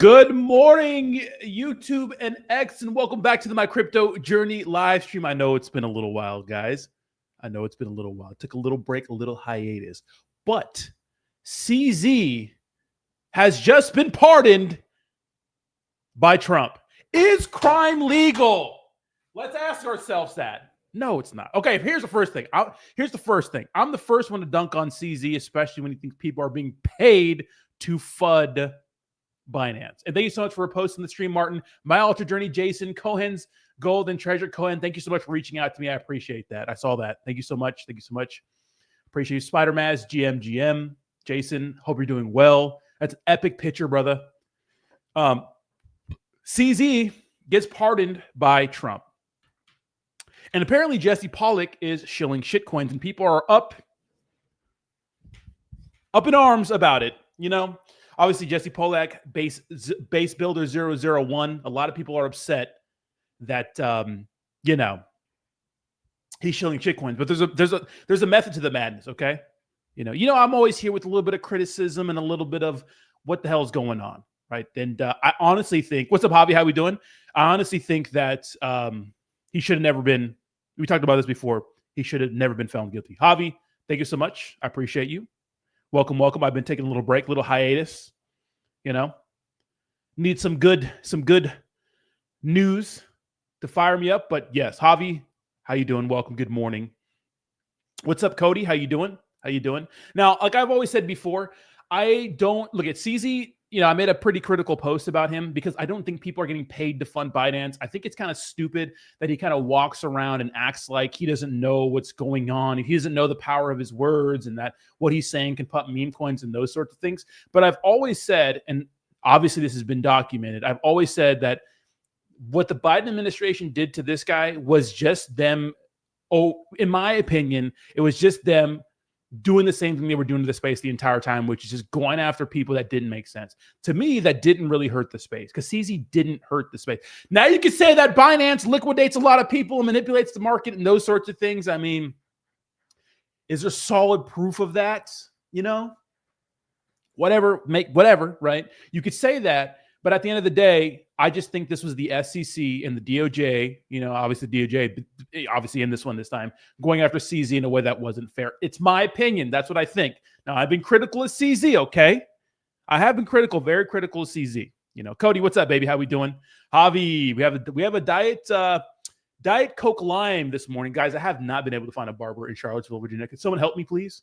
Good morning, YouTube and X, and welcome back to the My Crypto Journey live stream. I know it's been a little while, guys. I know it's been a little while. Took a little break, a little hiatus. But CZ has just been pardoned by Trump. Is crime legal? Let's ask ourselves that. No, it's not. Okay, here's the first thing. I'm the first one to dunk on CZ, especially when you think people are being paid to FUD Binance. And thank you so much for posting the stream, Martin. My Alter Journey, Jason, Cohen's Gold and Treasure Cohen. Thank you so much for reaching out to me. I appreciate that. I saw that. Thank you so much. Thank you so much. Appreciate you. Spider Maz, GM, Jason. Hope you're doing well. That's an epic picture, brother. CZ gets pardoned by Trump. And apparently Jesse Pollak is shilling shitcoins, and people are up in arms about it, you know? Obviously, Jesse Pollak, base builder 001. A lot of people are upset that he's shilling shitcoins. But there's a method to the madness. Okay, I'm always here with a little bit of criticism and a little bit of what the hell is going on, right? And I honestly think, what's up, Javi? How we doing? I honestly think that he should have never been. We talked about this before. He should have never been found guilty. Javi, thank you so much. I appreciate you. Welcome. I've been taking a little break, a little hiatus. Need some good news to fire me up. But yes, Javi, how you doing? Welcome. Good morning. What's up, Cody? How you doing? Now, like I've always said before, I don't look at CZ. I made a pretty critical post about him because I don't think people are getting paid to fund Binance. I think it's kind of stupid that he kind of walks around and acts like he doesn't know what's going on. He doesn't know the power of his words and that what he's saying can pump meme coins and those sorts of things. But I've always said, and obviously this has been documented, I've always said that what the Biden administration did to this guy was just them. Oh, in my opinion, it was just them doing the same thing they were doing to the space the entire time, which is just going after people that didn't make sense. To me, that didn't really hurt the space because CZ didn't hurt the space. Now you could say that Binance liquidates a lot of people and manipulates the market and those sorts of things. I mean, is there solid proof of that? Whatever, right? You could say that, but at the end of the day, I just think this was the SEC and the DOJ, obviously DOJ, obviously in this one this time, going after CZ in a way that wasn't fair. It's my opinion. That's what I think. Now, I've been critical of CZ, okay? I have been very critical of CZ. Cody, what's up, baby? How we doing? Javi, we have a diet Coke Lime this morning. Guys, I have not been able to find a barber in Charlottesville, Virginia. Could someone help me, please?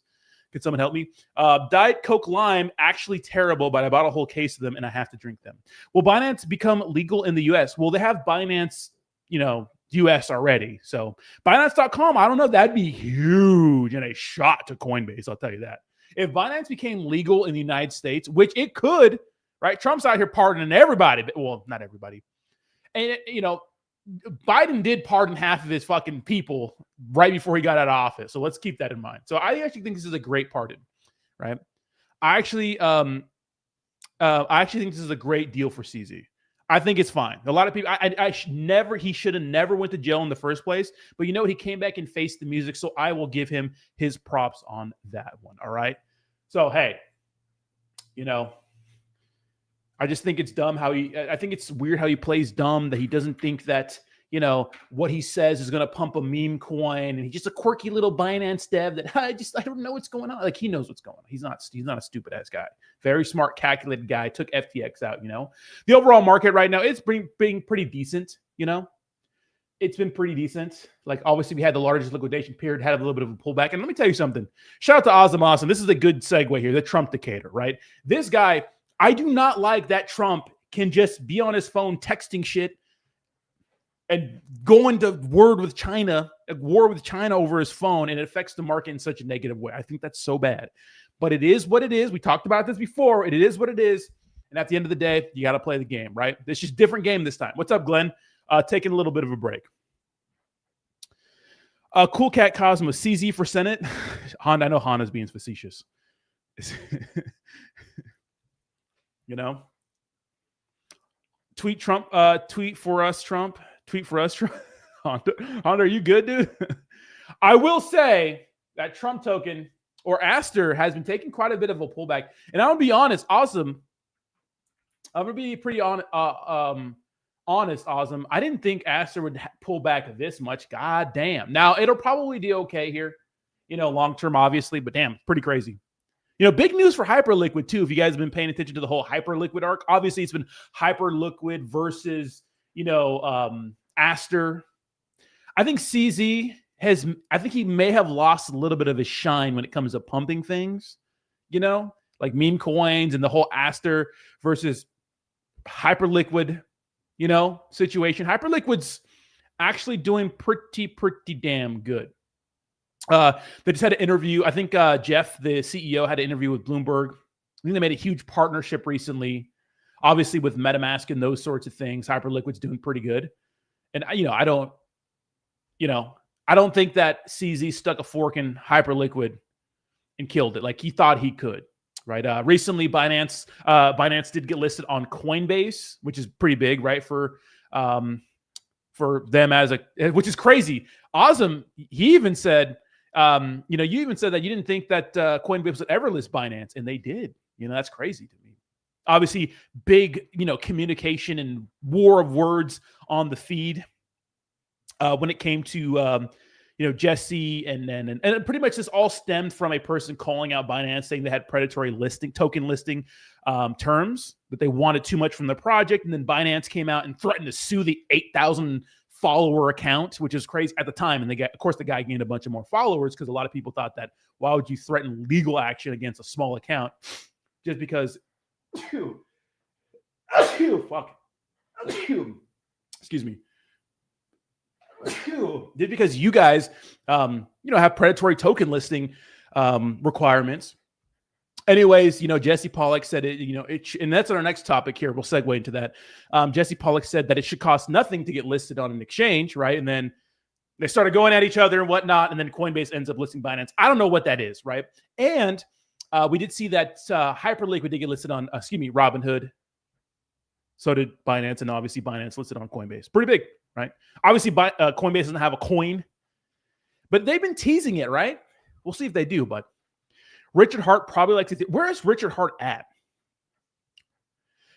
Could someone help me? Diet Coke Lime, actually terrible, but I bought a whole case of them and I have to drink them. Will Binance become legal in the US? Well, they have Binance, US already. So Binance.com, I don't know. That'd be huge and a shot to Coinbase. I'll tell you that. If Binance became legal in the United States, which it could, right? Trump's out here pardoning everybody. Well, not everybody. And, Biden did pardon half of his fucking people right before he got out of office. So let's keep that in mind. So I actually think this is a great pardon, right? I actually think this is a great deal for CZ. I think it's fine. A lot of people, he should have never went to jail in the first place. But you know what? He came back and faced the music. So I will give him his props on that one. All right. So, hey, I just think it's dumb I think it's weird how he plays dumb, that he doesn't think that, what he says is going to pump a meme coin. And he's just a quirky little Binance dev that I don't know what's going on. Like, he knows what's going on. He's not a stupid ass guy. Very smart, calculated guy. Took FTX out, The overall market right now, it's being pretty decent, It's been pretty decent. Like, obviously, we had the largest liquidation period, had a little bit of a pullback. And let me tell you something. Shout out to Ozzy Awesome. This is a good segue here. The Trump Decatur, right? This guy, I do not like that Trump can just be on his phone texting shit and go into war with China over his phone, and it affects the market in such a negative way. I think that's so bad. But it is what it is. We talked about this before. It is what it is. And at the end of the day, you got to play the game, right? It's just a different game this time. What's up, Glenn? Taking a little bit of a break. Cool Cat Cosmos, CZ for Senate. Honda, I know Honda's being facetious. Tweet Trump, tweet for us, Trump. Honda, are you good, dude? I will say that Trump token or Aster has been taking quite a bit of a pullback. And I'll be honest, Awesome. I'm gonna be pretty honest, Awesome. I didn't think Aster would pull back this much. God damn. Now it'll probably be okay here, long term, obviously, but damn, pretty crazy. Big news for Hyperliquid too. If you guys have been paying attention to the whole Hyperliquid arc, obviously it's been Hyperliquid versus Aster. I think CZ I think he may have lost a little bit of his shine when it comes to pumping things, like meme coins and the whole Aster versus Hyperliquid, situation. Hyperliquid's actually doing pretty damn good. They just had an interview. I think Jeff, the CEO, had an interview with Bloomberg. I think they made a huge partnership recently, obviously with MetaMask and those sorts of things. Hyperliquid's doing pretty good. And, I don't think that CZ stuck a fork in Hyperliquid and killed it like he thought he could, right? Recently, Binance did get listed on Coinbase, which is pretty big, right? For them which is crazy. Awesome. He even said, you even said that you didn't think that Coinbase would ever list Binance, and they did. That's crazy to me. Obviously, big, communication and war of words on the feed when it came to, Jesse and pretty much this all stemmed from a person calling out Binance saying they had predatory token listing terms, that they wanted too much from the project. And then Binance came out and threatened to sue the 8,000 follower account, which is crazy at the time. And of course, the guy gained a bunch of more followers because a lot of people thought that, why would you threaten legal action against a small account just because, excuse me, just because you guys, have predatory token listing requirements. Anyways, Jesse Pollak said it, and that's our next topic here. We'll segue into that. Jesse Pollak said that it should cost nothing to get listed on an exchange, right? And then they started going at each other and whatnot, and then Coinbase ends up listing Binance. I don't know what that is, right? And we did see that Hyperliquid did get listed on, Robinhood. So did Binance, and obviously Binance listed on Coinbase. Pretty big, right? Obviously, Coinbase doesn't have a coin, but they've been teasing it, right? We'll see if they do, but Richard Hart probably likes it. Where is Richard Hart at?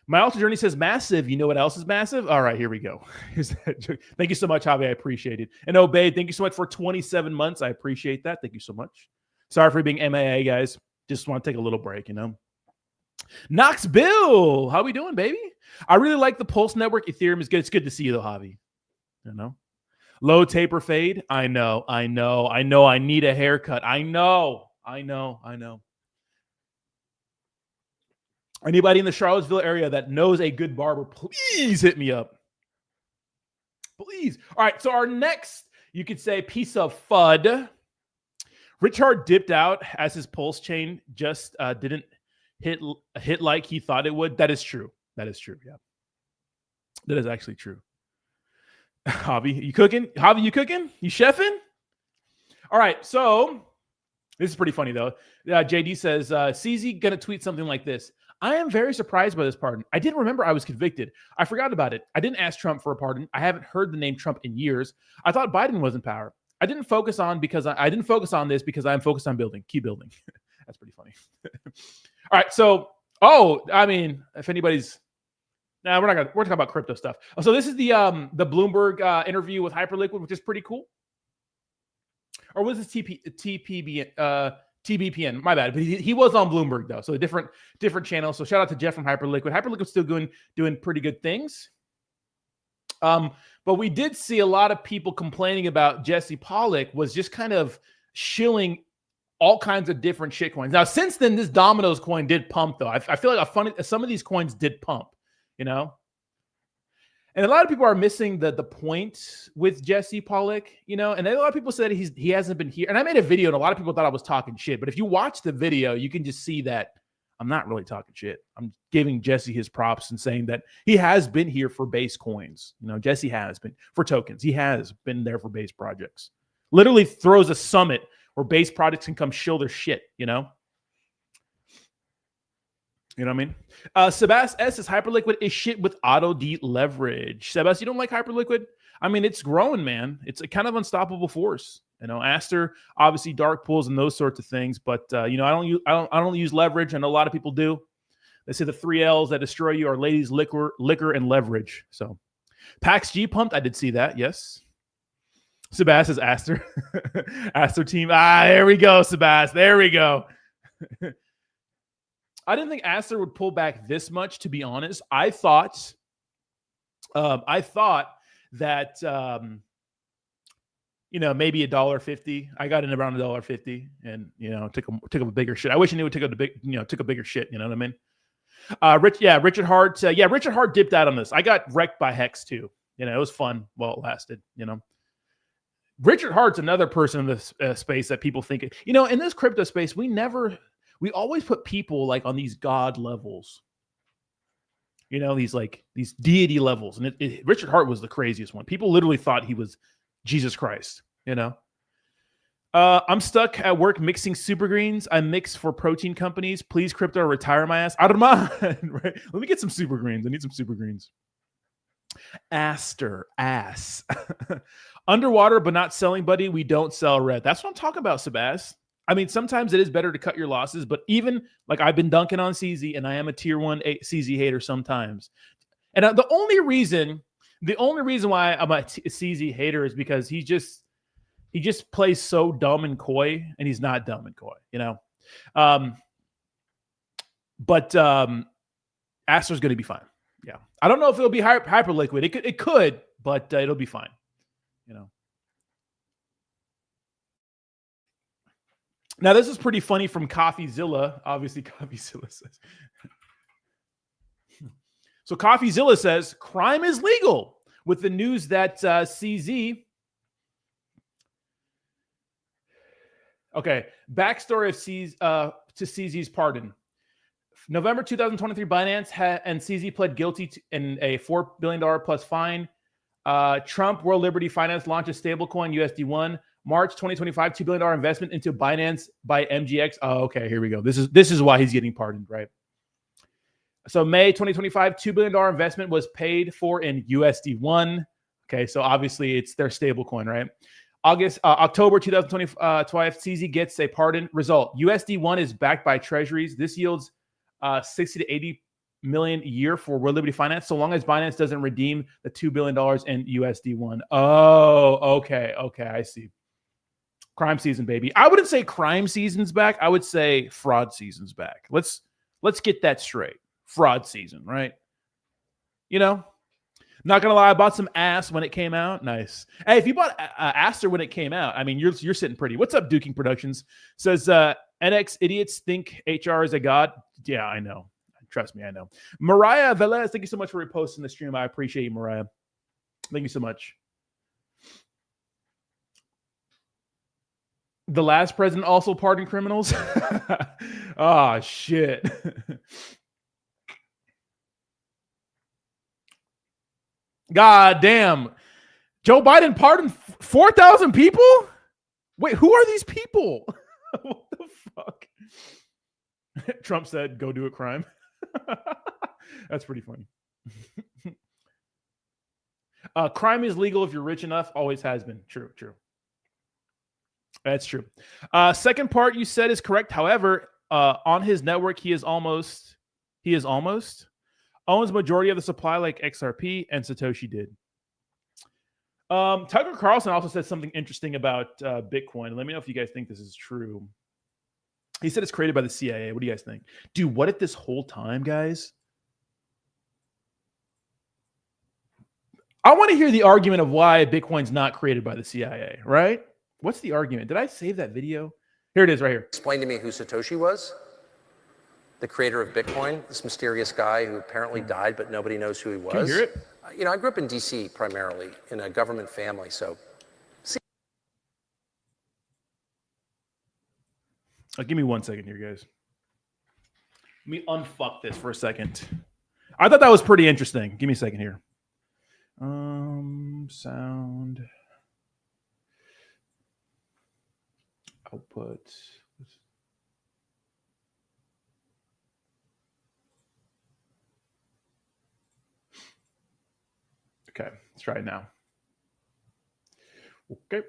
My Alter Journey says massive. You know what else is massive? All right, here we go. Thank you so much, Javi. I appreciate it. And Obey, thank you so much for 27 months. I appreciate that. Thank you so much. Sorry for being MIA, guys. Just want to take a little break, Knox Bill, how we doing, baby? I really like the Pulse Network. Ethereum is good. It's good to see you, though, Javi. Low taper fade. I know. I need a haircut. I know. Anybody in the Charlottesville area that knows a good barber, please hit me up. Please. All right. So our next, you could say, piece of FUD. Richard dipped out as his Pulse chain just didn't hit like he thought it would. That is true. Yeah. That is actually true. Javi, you cooking? You chefing? All right. So this is pretty funny, though. JD says, CZ going to tweet something like this. I am very surprised by this pardon. I didn't remember I was convicted. I forgot about it. I didn't ask Trump for a pardon. I haven't heard the name Trump in years. I thought Biden was in power. I didn't focus on this because I'm focused on building. Keep building. That's pretty funny. All right. So, if anybody's, we're talking about crypto stuff. So this is the Bloomberg interview with Hyperliquid, which is pretty cool. Or was this TBPN? My bad. But he was on Bloomberg though, so a different channel. So shout out to Jeff from Hyperliquid. Hyperliquid's still doing pretty good things. But we did see a lot of people complaining about Jesse Pollak was just kind of shilling all kinds of different shit coins. Now, since then, this Domino's coin did pump, though. I feel like some of these coins did pump, And a lot of people are missing the point with Jesse Pollak, And a lot of people said he hasn't been here. And I made a video, and a lot of people thought I was talking shit. But if you watch the video, you can just see that I'm not really talking shit. I'm giving Jesse his props and saying that he has been here for base coins. Jesse has been for tokens. He has been there for base projects. Literally throws a summit where base projects can come shill their shit, You know what I mean? Sebas S says Hyperliquid is shit with auto leverage. Sebas, you don't like Hyperliquid? It's growing, man. It's a kind of unstoppable force. Aster, obviously dark pools and those sorts of things, but I don't use leverage. I know a lot of people do. They say the 3 L's that destroy you are ladies, liquor, and leverage. So PAX G pumped. I did see that. Yes. Sebas is Aster. Aster team. There we go, Sebas. There we go. I didn't think Aster would pull back this much, to be honest. I thought that maybe $1.50. I got in around $1.50, and took a bigger shit. I wish I knew it took a bigger shit. You know what I mean? Richard Hart. Richard Hart dipped out on this. I got wrecked by Hex too. It was fun while it lasted. Richard Hart's another person in this space that people think. In this crypto space, we always put people like on these god levels. These deity levels, and Richard Hart was the craziest one. People literally thought he was Jesus Christ. I'm stuck at work mixing super greens. I mix for protein companies. Please, crypto, retire my ass. I don't mind. Right? Let me get some super greens. I need some super greens. Aster ass. Underwater, but not selling, buddy. We don't sell red. That's what I'm talking about, Sebas. I mean, sometimes it is better to cut your losses, but even like I've been dunking on CZ, and I am a tier 1 CZ hater sometimes. And the only reason why I'm a CZ hater is because he just plays so dumb and coy, and he's not dumb and coy, But Aster's going to be fine. Yeah, I don't know if it'll be hyper liquid. It could, but it'll be fine. Now this is pretty funny from CoffeeZilla. Obviously, CoffeeZilla says. So CoffeeZilla says crime is legal with the news that CZ. Okay, backstory of to CZ's pardon. November 2023, Binance and CZ pled guilty in a $4 billion plus fine. Trump World Liberty Finance launches stablecoin USD1. March 2025, $2 billion investment into Binance by MGX. Oh, okay, here we go. This is why he's getting pardoned, right? So May 2025, $2 billion investment was paid for in USD1. Okay, so obviously it's their stablecoin, right? October 2025, CZ gets a pardon. Result: USD1 is backed by treasuries. This yields 60 to 80 million a year for World Liberty Finance, so long as Binance doesn't redeem the $2 billion in USD1. Oh, okay, I see. Crime season, baby. I wouldn't say crime season's back. I would say fraud season's back. Let's get that straight. Fraud season, right? Not gonna lie, I bought some ass when it came out. Nice. Hey, if you bought Aster when it came out, I mean, you're sitting pretty. What's up, Duking Productions? Says NX idiots think HR is a god. Yeah, I know. Trust me, I know. Mariah Velez, thank you so much for reposting the stream. I appreciate you, Mariah. Thank you so much. The last president also pardoned criminals. Oh, shit. God damn. Joe Biden pardoned 4,000 people? Wait, who are these people? What the fuck? Trump said, go do a crime. That's pretty funny. Crime is legal if you're rich enough. Always has been. True. That's true. Second part you said is correct. However, on his network, he is almost owns majority of the supply like XRP and Satoshi did. Tucker Carlson also said something interesting about Bitcoin. Let me know if you guys think this is true. He said it's created by the CIA. What do you guys think? Dude, what if this whole time, guys? I want to hear the argument of why Bitcoin's not created by the CIA, right? What's the argument? Did I save that video? Here it is right here. Explain to me who Satoshi was, the creator of Bitcoin, this mysterious guy who apparently died, but nobody knows who he was. Can you hear it? I grew up in D.C. primarily in a government family, so. Give me 1 second here, guys. Let me unfuck this for a second. I thought that was pretty interesting. Give me a second here. Sound. Output. Okay, let's try it now. Okay.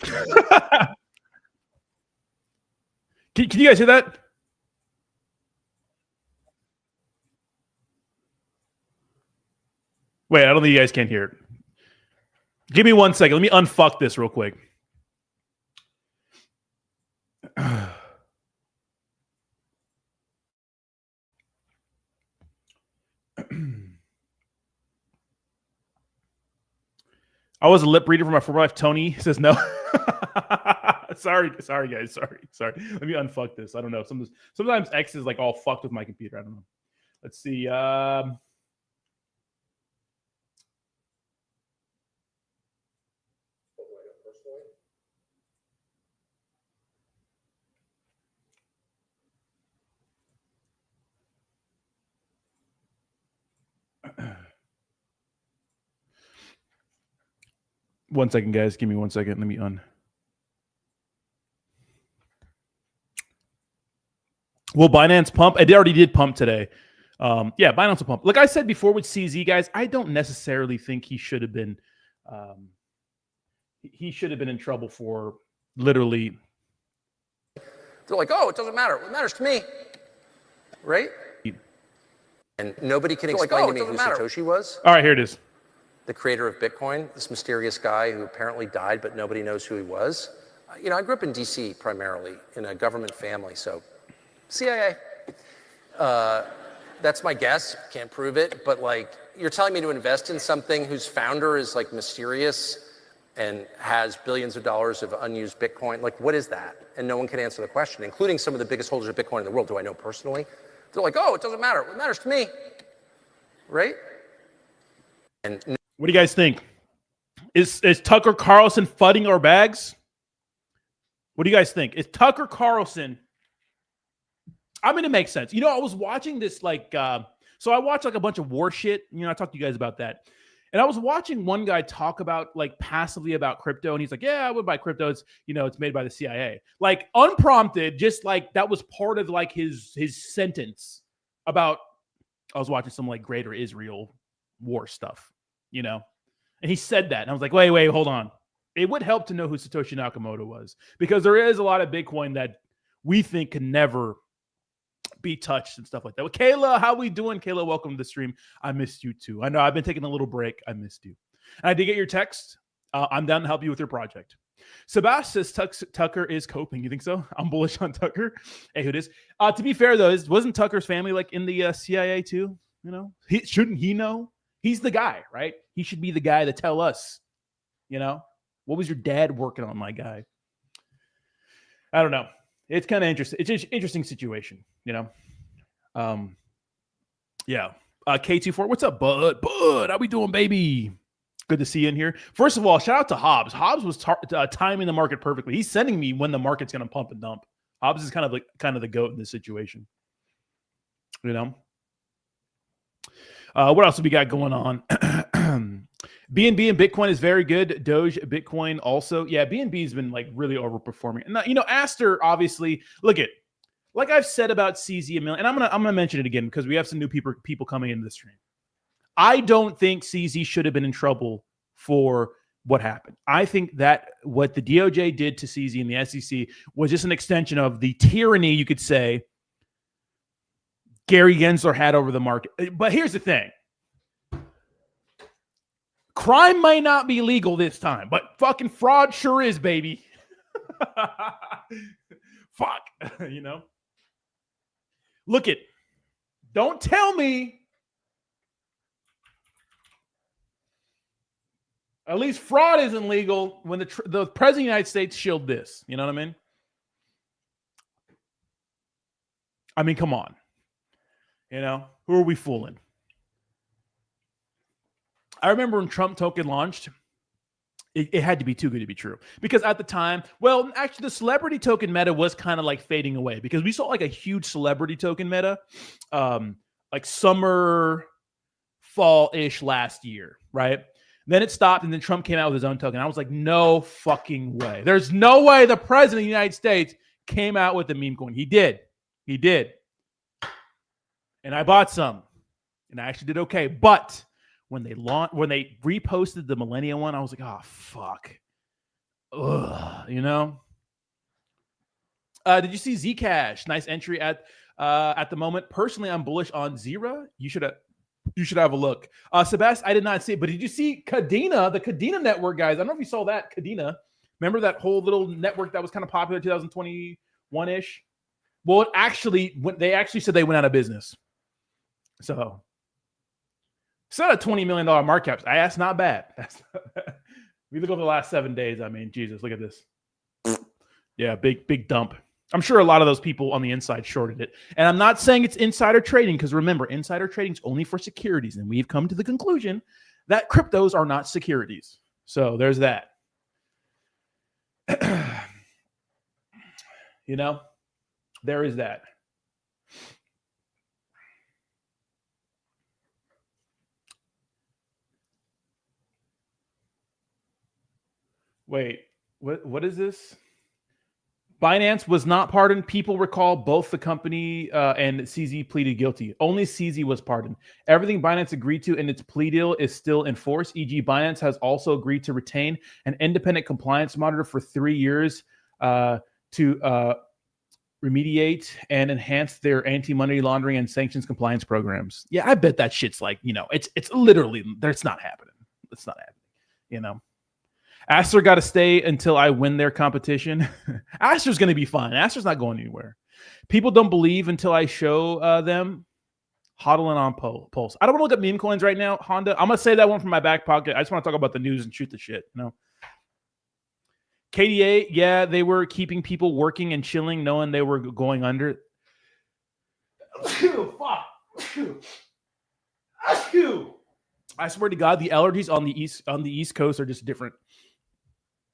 Can you guys hear that? Wait, I don't think you guys can hear it. Give me 1 second. Let me unfuck this real quick. I was a lip reader for my former wife, Tony. He says no. sorry, guys. Sorry. Let me unfuck this. I don't know. Sometimes X is like all fucked with my computer. I don't know. Let's see. One second, guys. Give me 1 second. Let me Will Binance pump? It already did pump today. Yeah, Binance will pump. Like I said before with CZ, guys, I don't necessarily think he should have been. He should have been in trouble for literally. They're like, oh, it doesn't matter. It matters to me, right? And nobody can explain to me who Satoshi was. All right, here it is. The creator of Bitcoin, this mysterious guy who apparently died, but nobody knows who he was. You know, I grew up in D.C. primarily in a government family, so CIA. That's my guess. Can't prove it, but like, you're telling me to invest in something whose founder is like mysterious and has billions of dollars of unused Bitcoin. Like, what is that? And no one can answer the question, including some of the biggest holders of Bitcoin in the world. Do I know personally? They're like, oh, it doesn't matter. It matters to me, right? And what do you guys think? Is Tucker Carlson fudding our bags? What do you guys think? Is Tucker Carlson? I mean, it makes sense. You know, I was watching this so I watch like a bunch of war shit. You know, I talked to you guys about that. And I was watching one guy talk about like passively about crypto. And he's like, yeah, I would buy crypto. It's, you know, it's made by the CIA. Like unprompted, just like that was part of like his sentence about, I was watching some like greater Israel war stuff, you know? And he said that. And I was like, wait, hold on. It would help to know who Satoshi Nakamoto was, because there is a lot of Bitcoin that we think can never be touched and stuff like that. Well, Kayla, how we doing? Kayla, welcome to the stream. I missed you too. I know I've been taking a little break. I missed you. And I did get your text. I'm down to help you with your project. Sebastian says Tucker is coping. You think so? I'm bullish on Tucker. Hey, who it is? To be fair though, wasn't Tucker's family like in the CIA too? You know, shouldn't he know? He's the guy, right? He should be the guy to tell us, you know, what was your dad working on, my guy? I don't know. It's kind of interesting. It's an interesting situation, you know? Yeah. K24, what's up, bud? Bud, how we doing, baby? Good to see you in here. First of all, shout out to Hobbs. Hobbs was timing the market perfectly. He's sending me when the market's going to pump and dump. Hobbs is kind of the GOAT in this situation, you know? What else have we got going on? BNB and Bitcoin is very good. Doge, Bitcoin also. Yeah, BNB has been like really overperforming. And you know, Aster, obviously, look at, like I've said about CZ a million, and I'm gonna mention it again because we have some new people coming into the stream. I don't think CZ should have been in trouble for what happened. I think that what the DOJ did to CZ and the SEC was just an extension of the tyranny, you could say, Gary Gensler had over the market. But here's the thing. Crime may not be legal this time, but fucking fraud sure is, baby. Fuck, you know? Look it. Don't tell me. At least fraud isn't legal when the president of the United States shilled this. You know what I mean? I mean, come on. You know, who are we fooling? I remember when Trump token launched, it had to be too good to be true. Because at the time, well, actually the celebrity token meta was kind of like fading away because we saw like a huge celebrity token meta like summer, fall-ish last year, right? Then it stopped and then Trump came out with his own token. I was like, no fucking way. There's no way the president of the United States came out with the meme coin. He did. He did. And I bought some. And I actually did okay. But when they reposted the Millennium one, I was like, oh, fuck. You know. Did you see Zcash? Nice entry at the moment. Personally, I'm bullish on Zira. You should have a look. Sebastian, I did not see it, but did you see Cadena, the Cadena network, guys? I don't know if you saw that. Cadena. Remember that whole little network that was kind of popular 2021-ish? Well, they actually said they went out of business. So it's not a $20 million market cap. That's not bad. We look over the last 7 days. I mean, Jesus, look at this. Yeah, big dump. I'm sure a lot of those people on the inside shorted it. And I'm not saying it's insider trading, because remember, insider trading is only for securities. And we've come to the conclusion that cryptos are not securities. So there's that. You know, there is that. Wait, what is this? Binance was not pardoned. People recall both the company and CZ pleaded guilty. Only CZ was pardoned. Everything Binance agreed to in its plea deal is still in force. E.g., Binance has also agreed to retain an independent compliance monitor for 3 years to remediate and enhance their anti-money laundering and sanctions compliance programs. Yeah, I bet that shit's like, it's literally, it's not happening. It's not happening, Aster got to stay until I win their competition. Aster's going to be fine. Aster's not going anywhere. People don't believe until I show them. Hodling on Pulse. I don't want to look at meme coins right now, Honda. I'm going to say that one from my back pocket. I just want to talk about the news and shoot the shit. KDA, yeah, they were keeping people working and chilling, knowing they were going under. Fuck. I swear to God, the allergies on the East Coast are just different.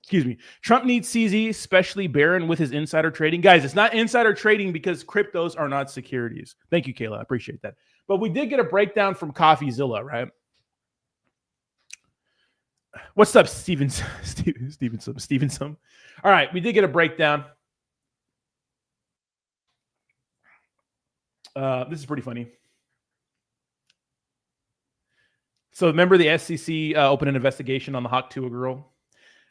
Excuse me. Trump needs CZ, especially Barron with his insider trading. Guys, it's not insider trading because cryptos are not securities. Thank you, Kayla. I appreciate that. But we did get a breakdown from CoffeeZilla, right? What's up, Stevenson? All right, we did get a breakdown. This is pretty funny. So remember the SEC opened an investigation on the Hawk Tuah girl?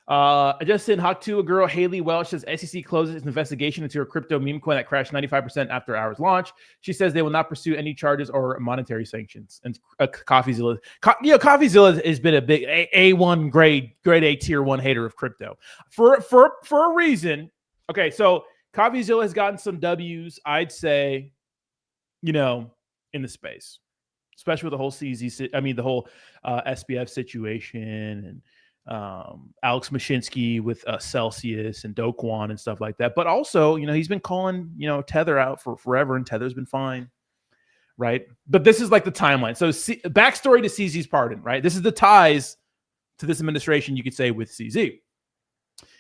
I just sent Hawk Tuah girl Haley Welch says SEC closes its investigation into a crypto meme coin that crashed 95% after hours launch. She says they will not pursue any charges or monetary sanctions. And CoffeeZilla, CoffeeZilla has been a big A1 grade A tier 1 hater of crypto for a reason. Okay, so CoffeeZilla has gotten some W's, I'd say, in the space, especially with the whole the whole SBF situation and Alex Mashinsky with Celsius and Do Kwon and stuff like that. But also, he's been calling, Tether out for forever, and Tether's been fine, right? But this is like the timeline. So backstory to CZ's pardon, right? This is the ties to this administration, you could say, with CZ.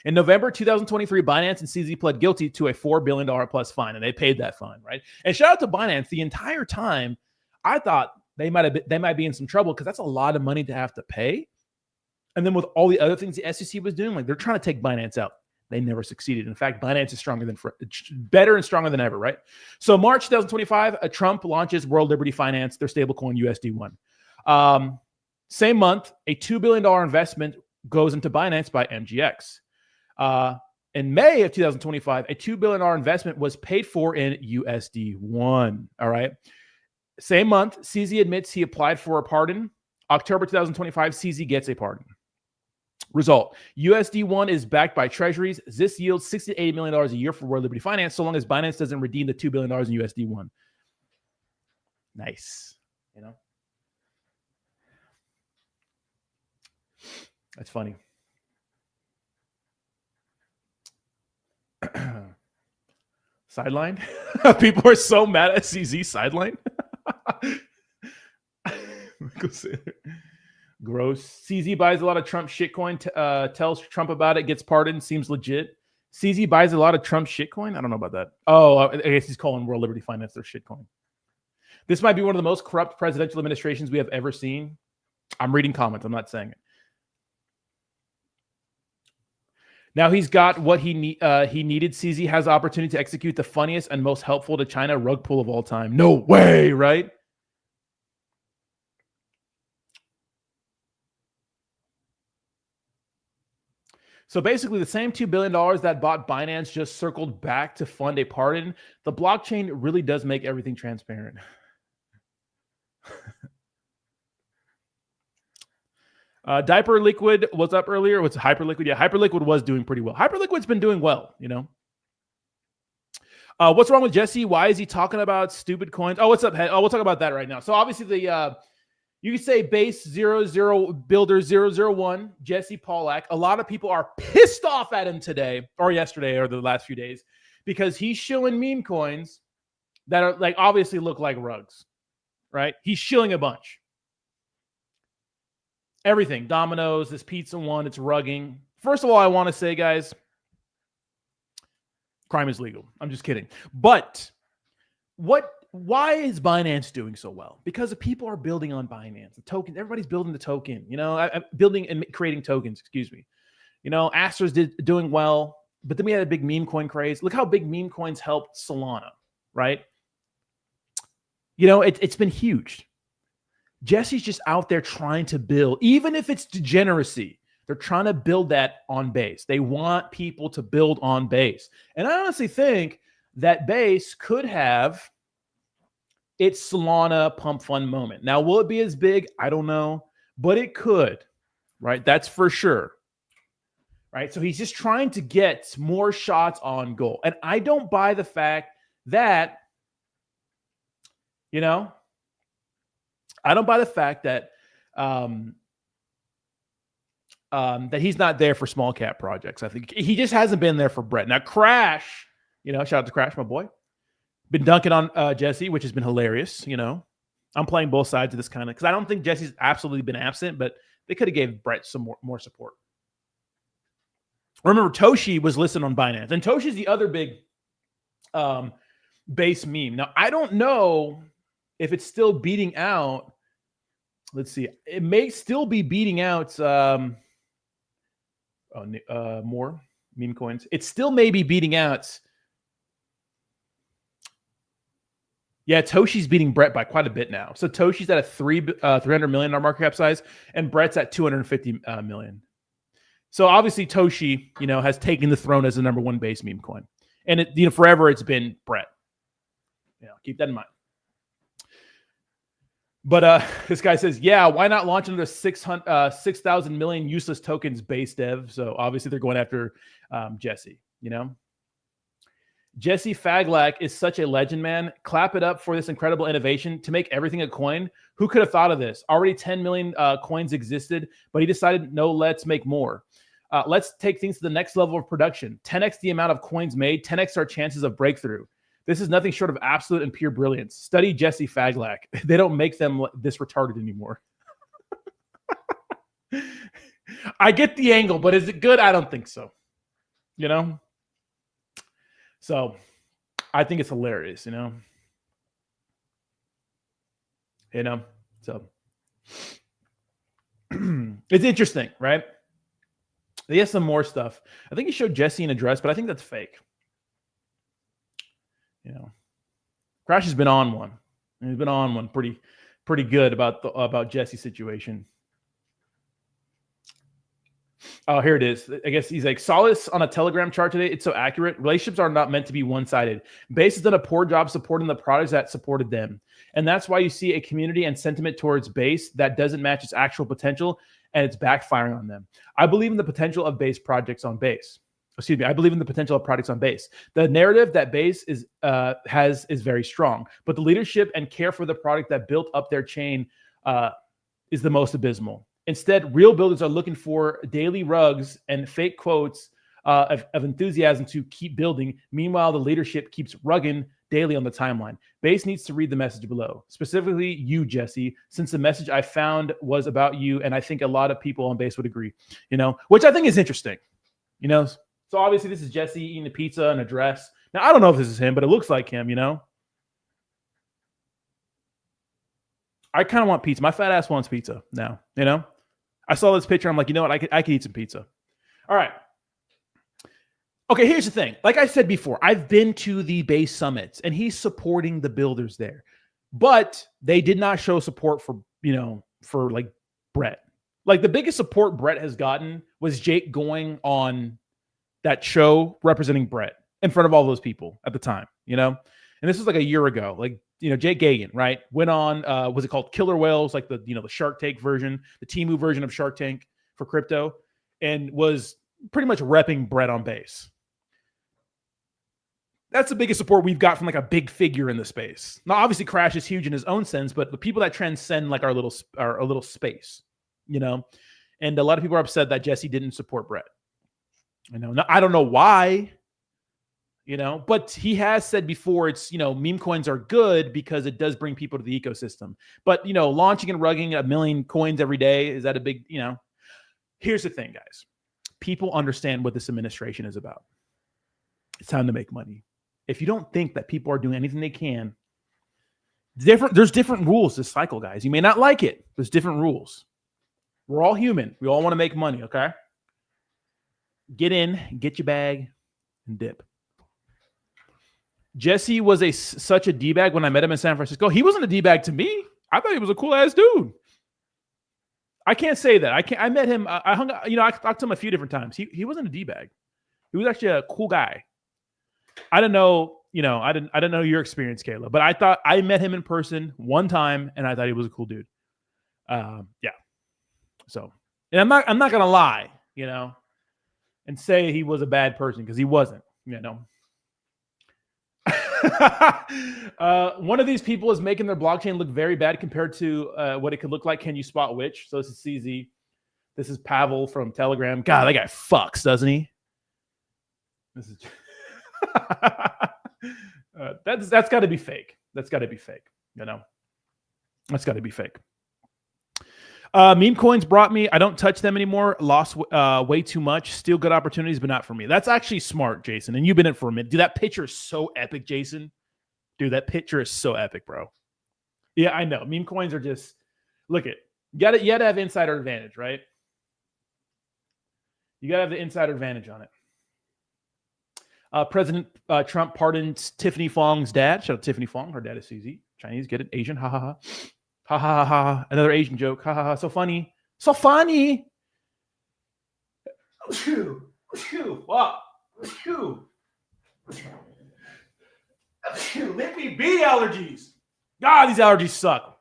In November 2023, Binance and CZ pled guilty to a $4 billion plus fine, and they paid that fine, right? And shout out to Binance. The entire time, I thought they might be in some trouble, because that's a lot of money to have to pay. And then with all the other things the SEC was doing, like, they're trying to take Binance out. They never succeeded. In fact, Binance is better and stronger than ever, right? So March 2025, Trump launches World Liberty Finance, their stablecoin USD1. Same month, a $2 billion investment goes into Binance by MGX. In May of 2025, a $2 billion investment was paid for in USD1. All right. Same month, CZ admits he applied for a pardon. October 2025, CZ gets a pardon. Result: USD1 is backed by treasuries. This yields $60 to $80 million a year for World Liberty Finance, so long as Binance doesn't redeem the $2 billion in USD1. Nice. That's funny. Sideline? People are so mad at CZ sideline. Gross. CZ buys a lot of Trump shitcoin, tells Trump about it, gets pardoned, seems legit. CZ buys a lot of Trump shitcoin? I don't know about that. Oh, I guess he's calling World Liberty Finance their shitcoin. This might be one of the most corrupt presidential administrations we have ever seen. I'm reading comments. I'm not saying it. Now he's got what he needed. CZ has the opportunity to execute the funniest and most helpful to China rug pull of all time. No way, right? So basically, the same $2 billion that bought Binance just circled back to fund a pardon. The blockchain really does make everything transparent. Diaper Liquid was up earlier. What's Hyperliquid? Yeah, Hyperliquid was doing pretty well. Hyperliquid's been doing well, you know. What's wrong with Jesse? Why is he talking about stupid coins? Oh, what's up? Oh, we'll talk about that right now. So obviously the you can say base 00 builder 001, Jesse Pollak. A lot of people are pissed off at him today or yesterday or the last few days because he's shilling meme coins that are like obviously look like rugs, right? He's shilling a bunch. Everything, Domino's, this pizza one, it's rugging. First of all, I want to say, guys, crime is legal. I'm just kidding. But why is Binance doing so well? Because the people are building on Binance. The token, everybody's building the token, you know, building and creating tokens, excuse me. You know, Astra's doing well, but then we had a big meme coin craze. Look how big meme coins helped Solana, right? You know, it's been huge. Jesse's just out there trying to build, even if it's degeneracy. They're trying to build that on base. They want people to build on base. And I honestly think that base could have its Solana pump fund moment. Now, will it be as big? I don't know, but it could, right? That's for sure, right? So he's just trying to get more shots on goal. And I don't buy the fact that, you know, I don't buy the fact that that he's not there for small cap projects. I think he just hasn't been there for Brett. Now, Crash, you know, shout out to Crash, my boy. Been dunking on Jesse, which has been hilarious. You know, I'm playing both sides of this kind of because I don't think Jesse's absolutely been absent, but they could have gave Brett some more support. Remember, Toshi was listed on Binance, and Toshi's the other big base meme. Now, I don't know if it's still beating out. Let's see. It may still be beating out more meme coins. It still may be beating out. Yeah, Toshi's beating Brett by quite a bit now. So Toshi's at a $300 million market cap size, and Brett's at 250 million. So obviously Toshi, you know, has taken the throne as the number one base meme coin, and it, you know, forever it's been Brett. You know, keep that in mind. But this guy says, yeah, why not launch another 6,000 million useless tokens base dev? So obviously they're going after Jesse, you know. Jesse Faglak is such a legend, man. Clap it up for this incredible innovation to make everything a coin. Who could have thought of this? Already 10 million coins existed, but he decided, no, let's make more. Let's take things to the next level of production. 10x the amount of coins made, 10x our chances of breakthrough. This is nothing short of absolute and pure brilliance. Study Jesse Faglak. They don't make them this retarded anymore. I get the angle, but is it good? I don't think so. You know? So I think it's hilarious, you know? You know? So it's interesting, right? He has some more stuff. I think he showed Jesse an address, but I think that's fake. You know, Crash has been on one. He's been on one pretty good about Jesse's situation. Oh, here it is. I guess he's like, solace on a Telegram chart today. It's so accurate. Relationships are not meant to be one-sided. Base has done a poor job supporting the products that supported them. And that's why you see a community and sentiment towards Base that doesn't match its actual potential, and it's backfiring on them. I believe in the potential of Base projects on Base. Excuse me. I believe in the potential of products on Base. The narrative that Base is very strong, but the leadership and care for the product that built up their chain is the most abysmal. Instead, real builders are looking for daily rugs and fake quotes of enthusiasm to keep building. Meanwhile, the leadership keeps rugging daily on the timeline. Base needs to read the message below, specifically you, Jesse, since the message I found was about you, and I think a lot of people on Base would agree. You know, which I think is interesting. You know. So obviously this is Jesse eating the pizza and a dress. Now, I don't know if this is him, but it looks like him, you know? I kind of want pizza. My fat ass wants pizza now, you know? I saw this picture. I'm like, you know what? I could eat some pizza. All right. Okay, here's the thing. Like I said before, I've been to the Base summits, and he's supporting the builders there. But they did not show support for, you know, for like Brett. Like the biggest support Brett has gotten was Jake going on that show representing Brett in front of all those people at the time, you know? And this was like a year ago. Like, you know, Jake Gagan, right? Went on, was it called Killer Whales? Like the, you know, the Shark Tank version, the Temu version of Shark Tank for crypto, and was pretty much repping Brett on base. That's the biggest support we've got from like a big figure in the space. Now, obviously, Crash is huge in his own sense, but the people that transcend like our little space, you know. And a lot of people are upset that Jesse didn't support Brett. I know. I don't know why, you know, but he has said before, it's, you know, meme coins are good because it does bring people to the ecosystem. But, you know, launching and rugging 1 million coins every day, is that a big, you know? Here's the thing, guys. People understand what this administration is about. It's time to make money. If you don't think that people are doing anything they can, there's different rules this cycle, guys. You may not like it. There's different rules. We're all human. We all want to make money, okay? Get in, get your bag, and dip. Jesse was such a D-bag when I met him in San Francisco. He wasn't a D-bag to me. I thought he was a cool-ass dude. I can't say that. I met him. I hung out, you know, I talked to him a few different times. He wasn't a D-bag. He was actually a cool guy. I don't know, you know, I didn't know your experience, Kayla, but I thought I met him in person one time and I thought he was a cool dude. Yeah. So, and I'm not gonna lie, you know, and say he was a bad person because he wasn't, you know. One of these people is making their blockchain look very bad compared to what it could look like. Can you spot which? So this is CZ. This is Pavel from Telegram. God, that guy fucks, doesn't he? This is that's got to be fake. That's got to be fake. You know, that's got to be fake. Meme coins brought me. I don't touch them anymore. Lost way too much. Still good opportunities, but not for me. That's actually smart, Jason. And you've been in it for a minute. Dude, that picture is so epic, Jason. Dude, that picture is so epic, bro. Yeah, I know. Meme coins are just, look at, you got to have insider advantage, right? You got to have the insider advantage on it. President Trump pardoned Tiffany Fong's dad. Shout out to Tiffany Fong. Her dad is CZ. Chinese, get it? Asian. Ha ha ha. Ha ha ha ha. Another Asian joke. Ha ha ha. So funny. So funny. Wow. Let me be allergies. God, these allergies suck.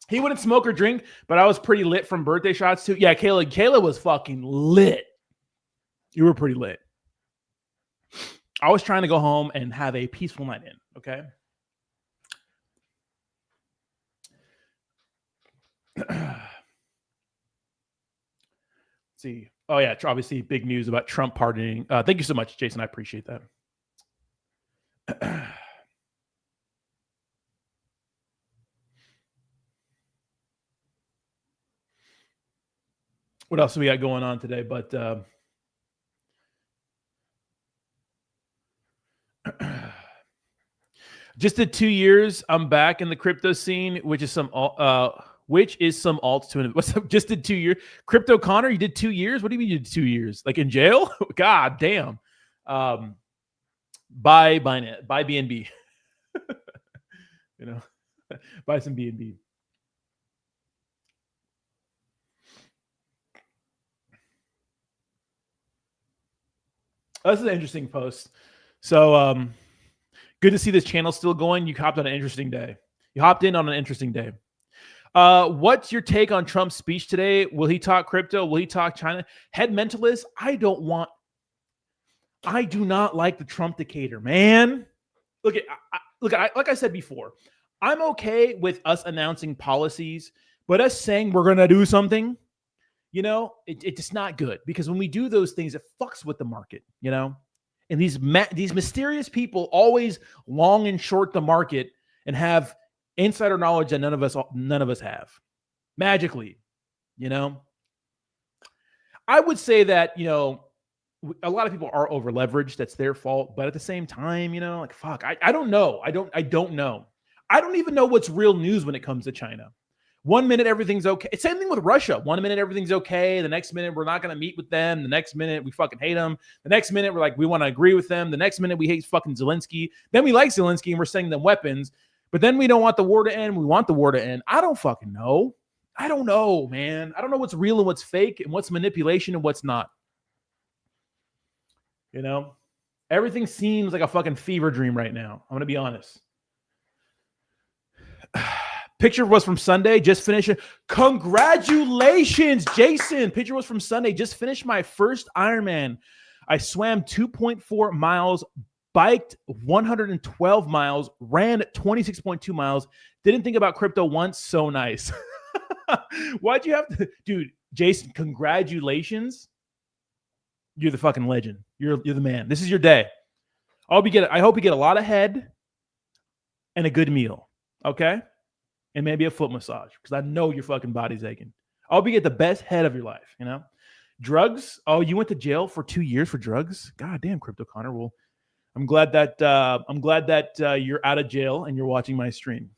He wouldn't smoke or drink, but I was pretty lit from birthday shots too. Yeah, Kayla was fucking lit. You were pretty lit. I was trying to go home and have a peaceful night in, okay? Let's see. Oh, yeah, obviously big news about Trump pardoning. Thank you so much, Jason. I appreciate that. What else do we got going on today? But just did 2 years. I'm back in the crypto scene, which is some alts to it. What's up? Just did 2 years. Crypto Connor, you did 2 years? What do you mean you did 2 years? Like in jail? God damn. Buy BNB. You know, buy some BNB. This is an interesting post. So, good to see this channel still going. You hopped on an interesting day. You hopped in on an interesting day. What's your take on Trump's speech today? Will he talk crypto? Will he talk China? Head mentalist, I do not like the Trump dictator, man. Like I said before, I'm okay with us announcing policies, but us saying we're going to do something, you know, it's not good, because when we do those things, it fucks with the market, you know? And these mysterious people always long and short the market and have insider knowledge that none of us have magically, you know. I would say that, you know, a lot of people are over leveraged. That's their fault. But at the same time, you know, like, fuck, I don't know. I don't know. I don't even know what's real news when it comes to China. 1 minute, everything's okay. It's same thing with Russia. 1 minute, everything's okay. The next minute, we're not going to meet with them. The next minute, we fucking hate them. The next minute, we're like, we want to agree with them. The next minute, we hate fucking Zelensky. Then we like Zelensky and we're sending them weapons. But then we don't want the war to end. We want the war to end. I don't fucking know. I don't know, man. I don't know what's real and what's fake and what's manipulation and what's not. You know, everything seems like a fucking fever dream right now. I'm going to be honest. Picture was from Sunday. Just finished. Congratulations, Jason. Picture was from Sunday. Just finished my first Ironman. I swam 2.4 miles, biked 112 miles, ran 26.2 miles. Didn't think about crypto once. So nice. Why'd you have to, dude? Jason, congratulations. You're the fucking legend. You're the man. This is your day. I hope you get a lot of head and a good meal. Okay. And maybe a foot massage, because I know your fucking body's aching. I hope you get the best head of your life, you know? Drugs? Oh, you went to jail for 2 years for drugs? God damn, Crypto Connor. Well, I'm glad that you're out of jail and you're watching my stream.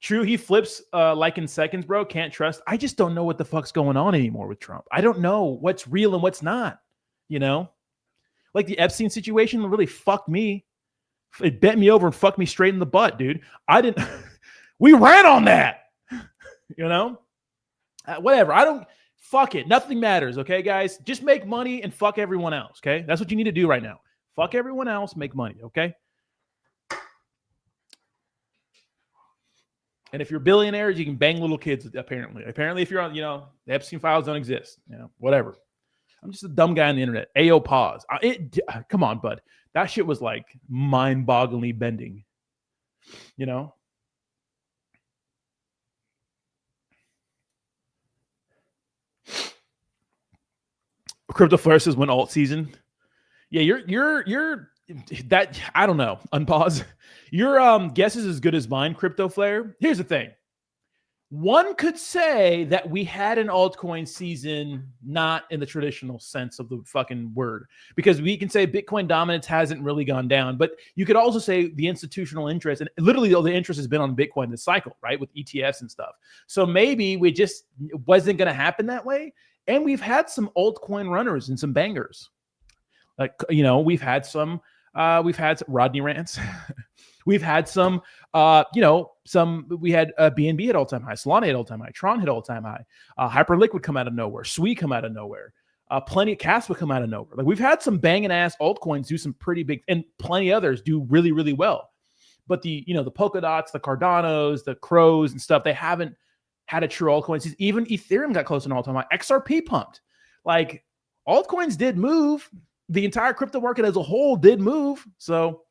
True, he flips like in seconds, bro. Can't trust. I just don't know what the fuck's going on anymore with Trump. I don't know what's real and what's not, you know? Like the Epstein situation really fucked me. It bent me over and fucked me straight in the butt, dude. We ran on that, you know? Whatever. Fuck it. Nothing matters, okay, guys? Just make money and fuck everyone else, okay? That's what you need to do right now. Fuck everyone else, make money, okay? And if you're billionaires, you can bang little kids, apparently. Apparently, if you're on, the Epstein files don't exist, whatever. I'm just a dumb guy on the internet. Ayo, pause. Come on, bud. That shit was like mind-bogglingly bending, you know? Crypto Flare says when alt season. Yeah, you're that, I don't know. Unpause. Your guess is as good as mine, Crypto Flare. Here's the thing. One could say that we had an altcoin season, not in the traditional sense of the fucking word, because we can say Bitcoin dominance hasn't really gone down, but you could also say the institutional interest, and literally all the interest has been on Bitcoin this cycle, right? With ETFs and stuff. So maybe it wasn't going to happen that way. And we've had some altcoin runners and some bangers. Like, we've had some Rodney rants. We've had some, we had BNB hit all-time high, Solana hit all-time high, Tron hit all-time high, Hyperliquid come out of nowhere, Sui come out of nowhere, plenty of Caspa come out of nowhere. Like, we've had some banging ass altcoins do some pretty big, and plenty others do really, really well. But the Polkadots, the Cardanos, the Crows and stuff, they haven't had a true altcoin season. Even Ethereum got close to an all-time high. XRP pumped. Like, altcoins did move. The entire crypto market as a whole did move. So,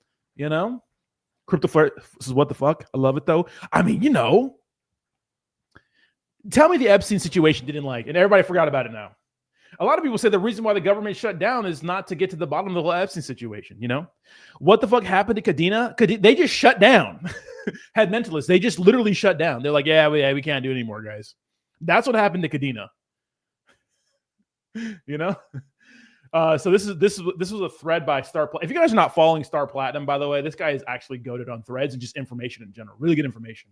Crypto Flare, this is what the fuck. I love it though. I mean, tell me the Epstein situation didn't and everybody forgot about it now. A lot of people say the reason why the government shut down is not to get to the bottom of the whole Epstein situation. What the fuck happened to Kadena? They just shut down. Had mentalists. They just literally shut down. They're like, yeah, we can't do it anymore, guys. That's what happened to Kadena. So this was a thread by Star. If you guys are not following Star Platinum, by the way, this guy is actually goated on threads and just information in general. Really good information.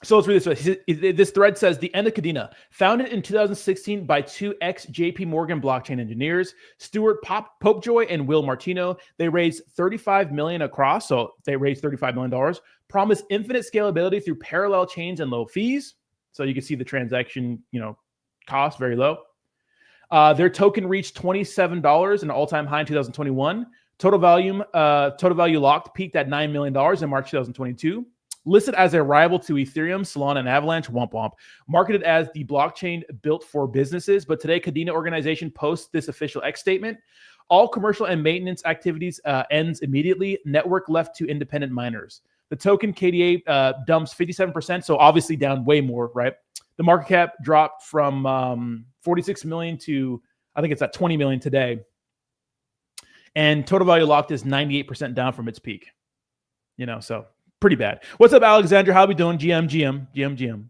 So let's read this. This thread says the end of Kadena, founded in 2016 by two ex-JP Morgan blockchain engineers, Stuart Popejoy and Will Martino. They raised $35 million across, so they raised $35 million. Promise infinite scalability through parallel chains and low fees. So you can see the transaction, cost very low. Their token reached $27, an all-time high in 2021. Total value locked peaked at $9 million in March 2022. Listed as a rival to Ethereum, Solana, and Avalanche, womp womp. Marketed as the blockchain built for businesses, but today Kadena organization posts this official X statement. All commercial and maintenance activities ends immediately. Network left to independent miners. The token KDA dumps 57%, so obviously down way more, right? The market cap dropped from 46 million to, I think it's at 20 million today. And total value locked is 98% down from its peak. So pretty bad. What's up, Alexandra? How we doing? GM.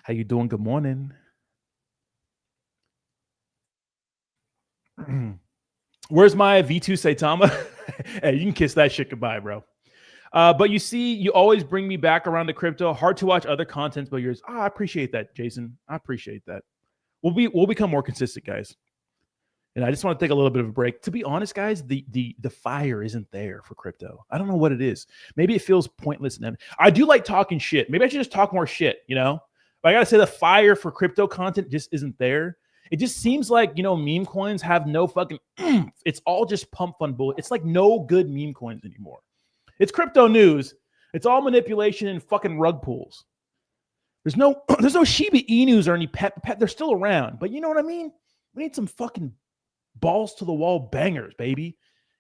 How you doing? Good morning. Where's my V2 Saitama? Hey, you can kiss that shit goodbye, bro. But you see, you always bring me back around to crypto. Hard to watch other contents but yours. I appreciate that, Jason. I appreciate that. We'll become more consistent, guys. And I just want to take a little bit of a break. To be honest, guys, the fire isn't there for crypto. I don't know what it is. Maybe it feels pointless. And I do like talking shit. Maybe I should just talk more shit, you know? But I gotta say the fire for crypto content just isn't there. It just seems like, you know, meme coins have no fucking it's all just pump fund bullet. It's like no good meme coins anymore. It's crypto news. It's all manipulation and fucking rug pulls. There's no Shiba Inus or any pet. They're still around, but you know what I mean? We need some fucking balls to the wall bangers, baby.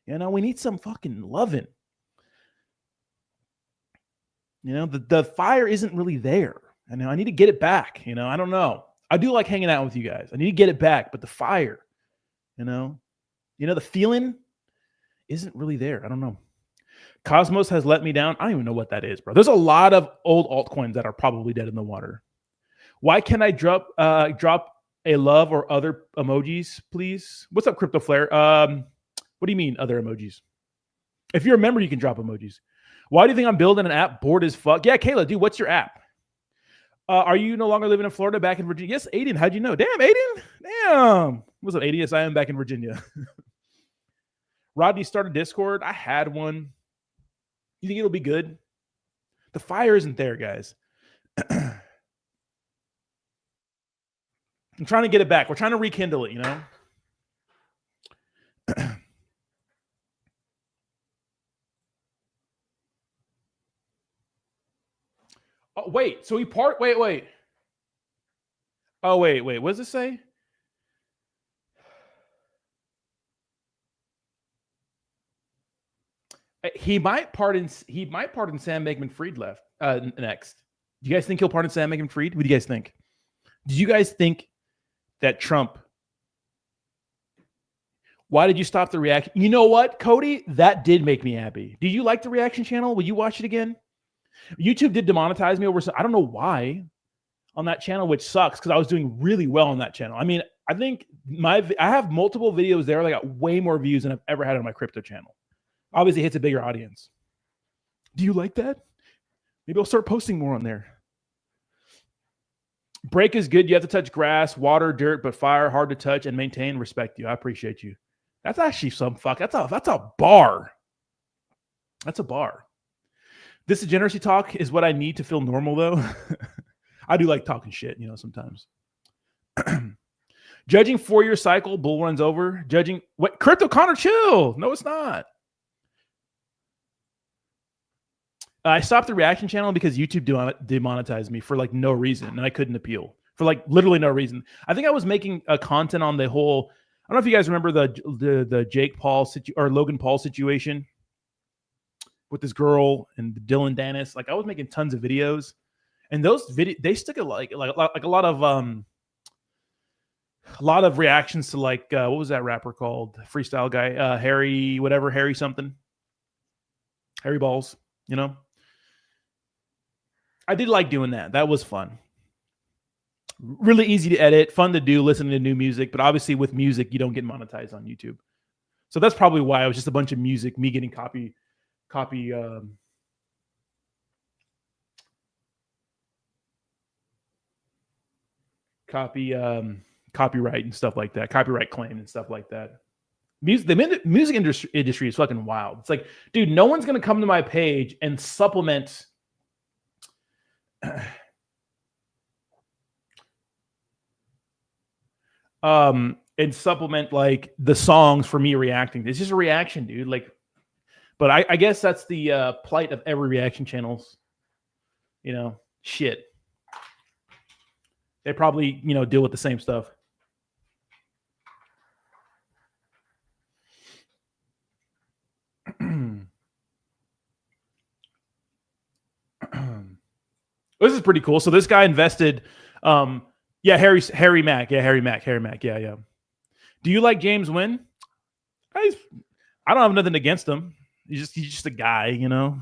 You know, we need some fucking loving. You know, the fire isn't really there. I know I need to get it back. You know, I don't know. I do like hanging out with you guys. I need to get it back, but the fire, you know, the feeling isn't really there. I don't know. Cosmos has let me down. I don't even know what that is, bro. There's a lot of old altcoins that are probably dead in the water. Why can't I drop a love or other emojis, please? What's up, Crypto Flare? What do you mean other emojis? If you're a member, you can drop emojis. Why do you think I'm building an app bored as fuck? Yeah, Kayla, dude, what's your app? Are you no longer living in Florida, back in Virginia? Yes, Aiden. How'd you know? Damn, Aiden. Damn. What's up, Aiden? Yes, I am back in Virginia. Rodney started Discord. I had one. You think it'll be good? The fire isn't there, guys. I'm trying to get it back. We're trying to rekindle it, you know? Oh, wait. So wait. Oh, wait. What does it say? He might pardon Sam Bankman-Fried next. Do you guys think he'll pardon Sam Bankman-Fried? What do you guys think? Did you guys think that Trump? Why did you stop the reaction? You know what, Cody? That did make me happy. Do you like the reaction channel? Will you watch it again? YouTube did demonetize me over. I don't know why on that channel, which sucks because I was doing really well on that channel. I mean, I think I have multiple videos there that got way more views than I've ever had on my crypto channel. Obviously, it hits a bigger audience. Do you like that? Maybe I'll start posting more on there. Break is good. You have to touch grass, water, dirt, but fire hard to touch and maintain. Respect you. I appreciate you. That's actually some fuck. That's a bar. That's a bar. This degeneracy talk is what I need to feel normal, though. I do like talking shit, you know, sometimes. Judging 4-year cycle, bull runs over. Judging what? Crypto Connor, chill. No, it's not. I stopped the reaction channel because YouTube demonetized me for like no reason, and I couldn't appeal for like literally no reason. I think I was making a content on the whole. I don't know if you guys remember the Jake Paul or Logan Paul situation with this girl and Dylan Dennis. Like I was making tons of videos, and those they stick like a lot of reactions to like what was that rapper called? Freestyle guy, Harry something, Harry Balls, you know. I did like doing that. That was fun. Really easy to edit, fun to do, listening to new music. But obviously with music, you don't get monetized on YouTube. So that's probably why it was just a bunch of music, me getting copyright and stuff like that, copyright claim and stuff like that. The music industry is fucking wild. It's like, dude, no one's going to come to my page and supplement like the songs for me reacting. It's just a reaction, dude. Like, but I guess that's the plight of every reaction channels. You know, shit. They probably, you know, deal with the same stuff. This is pretty cool. So this guy invested, Harry Mack. Yeah. Do you like James Wynn? I don't have nothing against him. He's just a guy, you know.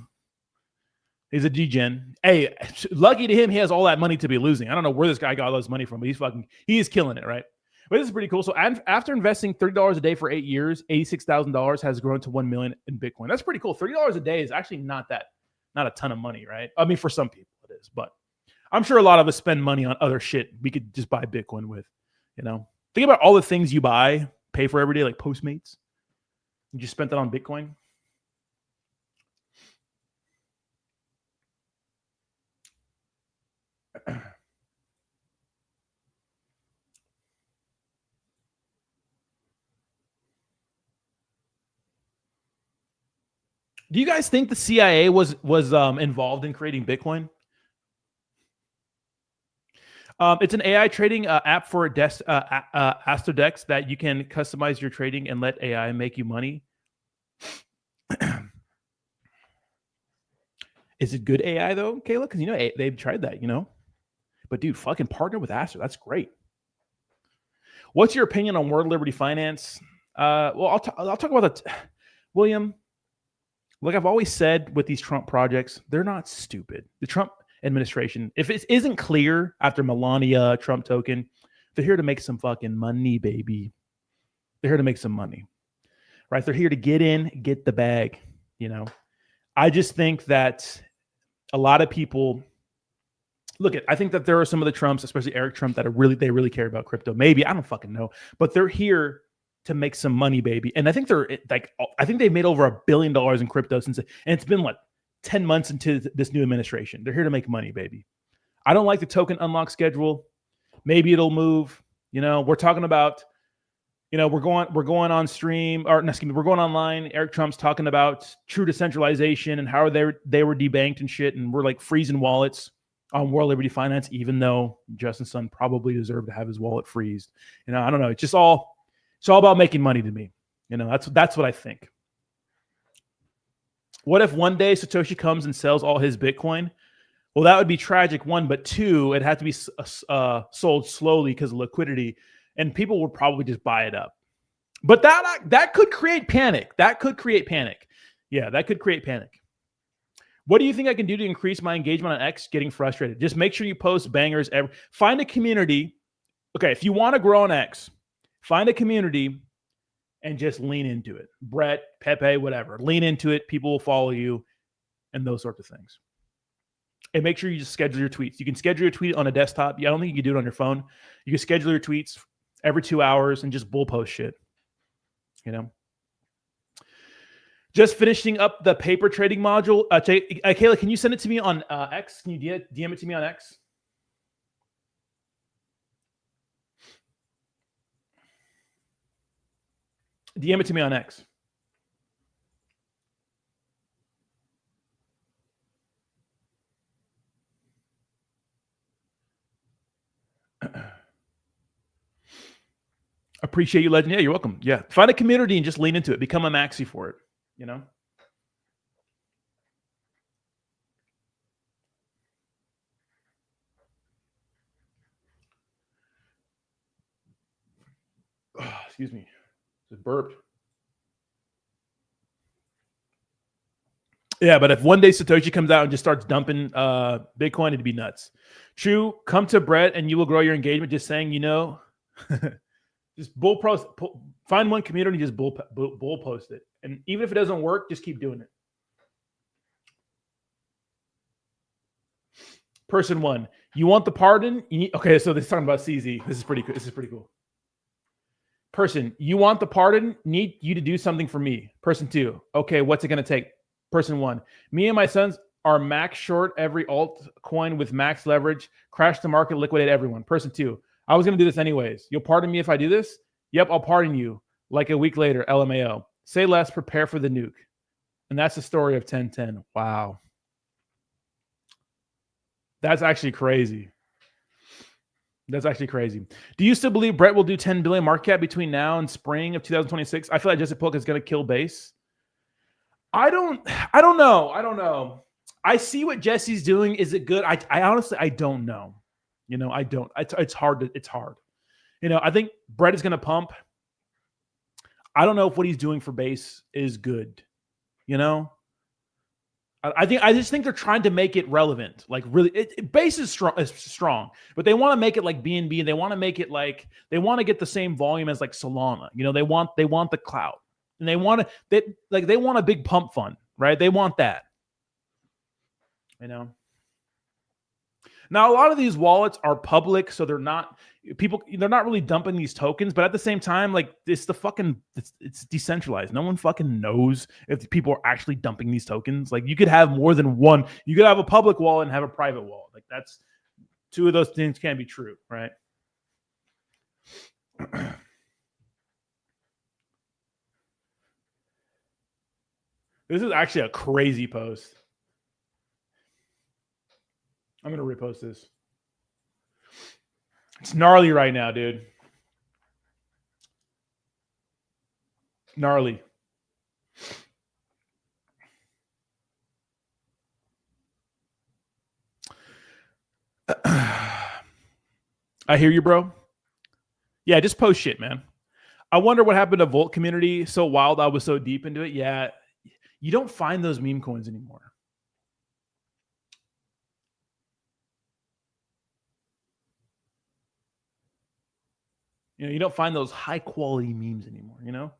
He's a degen. Hey, lucky to him, he has all that money to be losing. I don't know where this guy got all this money from, but he is killing it, right? But this is pretty cool. So after investing $30 a day for 8 years, $86,000 has grown to $1 million in Bitcoin. That's pretty cool. $30 a day is actually not a ton of money, right? I mean, for some people it is, but I'm sure a lot of us spend money on other shit we could just buy Bitcoin with, you know. Think about all the things you buy pay for every day, like Postmates. You just spent that on Bitcoin. Do you guys think the CIA was involved in creating Bitcoin? It's an AI trading app for Astrodex that you can customize your trading and let AI make you money. Is it good AI though, Kayla? Because they've tried that, But dude, fucking partner with Astro. That's great. What's your opinion on World Liberty Finance? Well, I'll talk about that, William. Like I've always said with these Trump projects, they're not stupid. The Trump administration, if it isn't clear after Melania, Trump token, they're here to make some fucking money, baby. They're here to make some money, right? They're here to get in, get the bag, I just think that a lot of people I think that there are some of the Trumps, especially Eric Trump, that they really care about crypto. Maybe, I don't fucking know, but they're here to make some money, baby. And I think they've made over $1 billion in crypto and it's been 10 months into this new administration. They're here to make money, baby. I don't like the token unlock schedule. Maybe it'll move. We're talking about, we're going on stream, or excuse me, we're going online. Eric Trump's talking about true decentralization and how they were debanked and shit, and we're freezing wallets on World Liberty Finance, even though Justin Sun probably deserved to have his wallet freezed. I don't know. It's all about making money to me. That's what I think. What if one day Satoshi comes and sells all his Bitcoin? Well, that would be tragic, one, but two, it had to be sold slowly because of liquidity, and people would probably just buy it up. But that could create panic. Yeah, that could create panic. What do you think I can do to increase my engagement on X? Getting frustrated. Just make sure you post bangers. Find a community. Okay, if you want to grow on X, find a community and just lean into it. Brett, Pepe, whatever. Lean into it. People will follow you and those sorts of things. And make sure you just schedule your tweets. You can schedule your tweet on a desktop. I don't think you can do it on your phone. You can schedule your tweets every 2 hours and just bull post shit. Just finishing up the paper trading module. Kayla, can you send it to me on X? Can you DM it to me on X? DM it to me on X. Appreciate you, Legend. Yeah, you're welcome. Yeah, find a community and just lean into it. Become a maxi for it. Oh, excuse me. Just burped. Yeah, but if one day Satoshi comes out and just starts dumping Bitcoin, it'd be nuts. True. Come to Brett and you will grow your engagement. Just saying, just bull post. Find one community, just bull post it. And even if it doesn't work, just keep doing it. Person one, you want the pardon? Okay, so this is talking about CZ. This is pretty cool. Person, you want the pardon? Need you to do something for me. Person two, okay, what's it going to take? Person one, me and my sons are max short every altcoin with max leverage, crash the market, liquidate everyone. Person two, I was going to do this anyways. You'll pardon me if I do this? Yep, I'll pardon you. Like a week later, LMAO. Say less, prepare for the nuke. And that's the story of 1010. Wow. That's actually crazy. Do you still believe Brett will do 10 billion market cap between now and spring of 2026? I feel like Jesse Pollak is going to kill base. I don't know. I see what Jesse's doing. Is it good? I honestly, I don't know. I don't. It's hard. I think Brett is going to pump. I don't know if what he's doing for base is good. I just think they're trying to make it relevant. Like really, base is strong, but they want to make it like BNB, and they want to make it like they want to get the same volume as like Solana. They want the clout, and they want a big pump fund, right? They want that. Now a lot of these wallets are public, so they're not. people, they're not really dumping these tokens, but at the same time, like it's decentralized. No one fucking knows if people are actually dumping these tokens. Like you could have more than one. You could have a public wallet and have a private wallet. Like that's two of those things can't be true, right? This is actually a crazy post. I'm going to repost this. It's gnarly right now, dude. Gnarly. I hear you, bro. Yeah, just post shit, man. I wonder what happened to Volt community. So wild, I was so deep into it. Yeah, you don't find those meme coins anymore. You know, you don't find those high quality memes anymore, you know?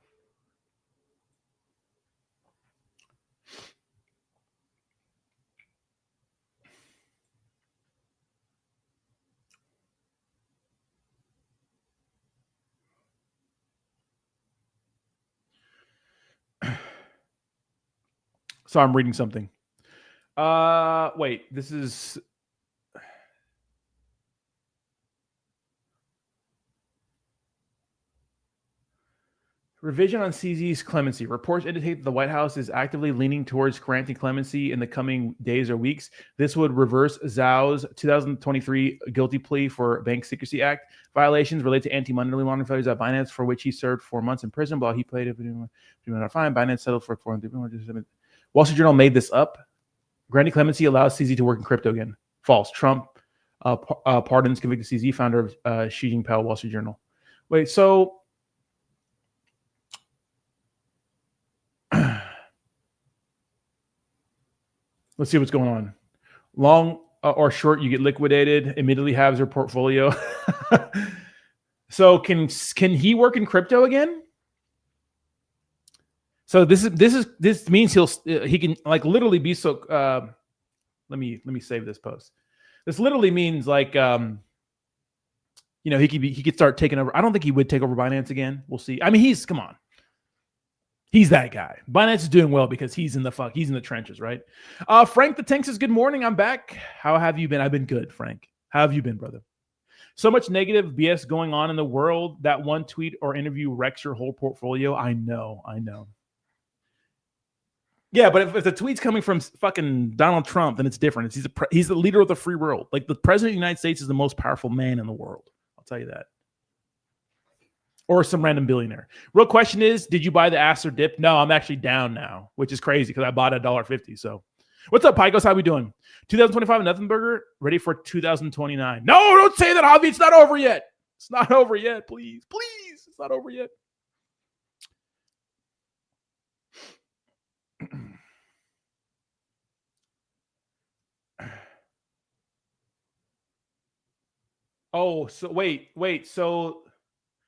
So I'm reading something. Wait, this is revision on CZ's clemency. Reports indicate that the White House is actively leaning towards granting clemency in the coming days or weeks. This would reverse Zhao's 2023 guilty plea for Bank Secrecy Act violations related to anti-money laundering failures at Binance, for which he served 4 months in prison while he played a fine. Binance settled for 400. Wall Street Journal made this up. Granting clemency allows CZ to work in crypto again. False. Trump pardons convicted CZ, founder of Xi Jinping, Wall Street Journal. Wait, so let's see what's going on. Long or short, you get liquidated, immediately halves your portfolio. So can he work in crypto again? So this means he can like literally be so. Let me save this post. This literally means like you know, he could start taking over. I don't think he would take over Binance again. We'll see. I mean, come on. He's that guy. Binance is doing well because he's in the trenches, right? Frank the Tank says, good morning. I'm back. How have you been? I've been good, Frank. How have you been, brother? So much negative BS going on in the world. That one tweet or interview wrecks your whole portfolio. I know. Yeah, but if the tweet's coming from fucking Donald Trump, then it's different. He's the leader of the free world. Like the president of the United States is the most powerful man in the world. I'll tell you that. Or some random billionaire. Real question is, did you buy the Aster dip? No, I'm actually down now, which is crazy because I bought at $1.50. So what's up, Picos? How we doing? 2025 Nothing Burger, ready for 2029. No, don't say that, Javi. It's not over yet. It's not over yet. Please. It's not over yet. Oh, so wait. So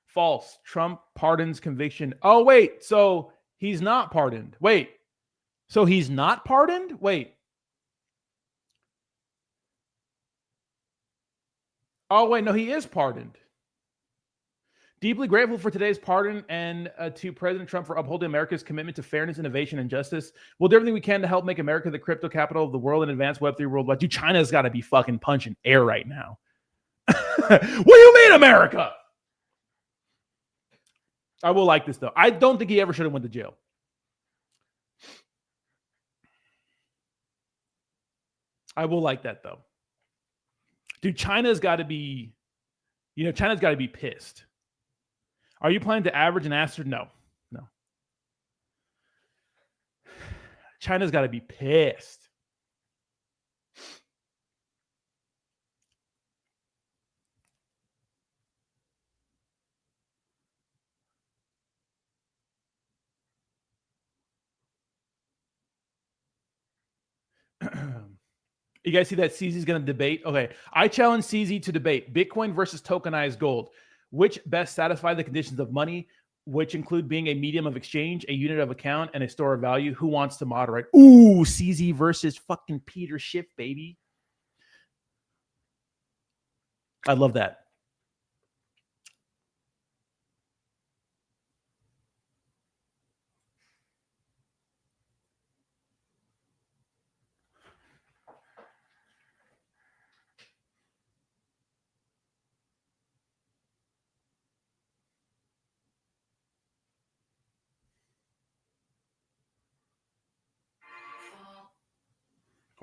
false. Trump pardons conviction. Oh, wait. So he's not pardoned. Wait. So he's not pardoned? Wait. Oh, wait. No, he is pardoned. Deeply grateful for today's pardon and to President Trump for upholding America's commitment to fairness, innovation, and justice. We'll do everything we can to help make America the crypto capital of the world and advance Web3 worldwide. Dude, China's got to be fucking punching air right now. What do you mean, America? I will like this, though. I don't think he ever should have went to jail. I will like that, though. Dude, China's got to be pissed. Are you planning to average an Aster? No. China's got to be pissed. You guys see that CZ's going to debate? Okay. I challenge CZ to debate Bitcoin versus tokenized gold. Which best satisfy the conditions of money, which include being a medium of exchange, a unit of account, and a store of value? Who wants to moderate? Ooh, CZ versus fucking Peter Schiff, baby. I love that.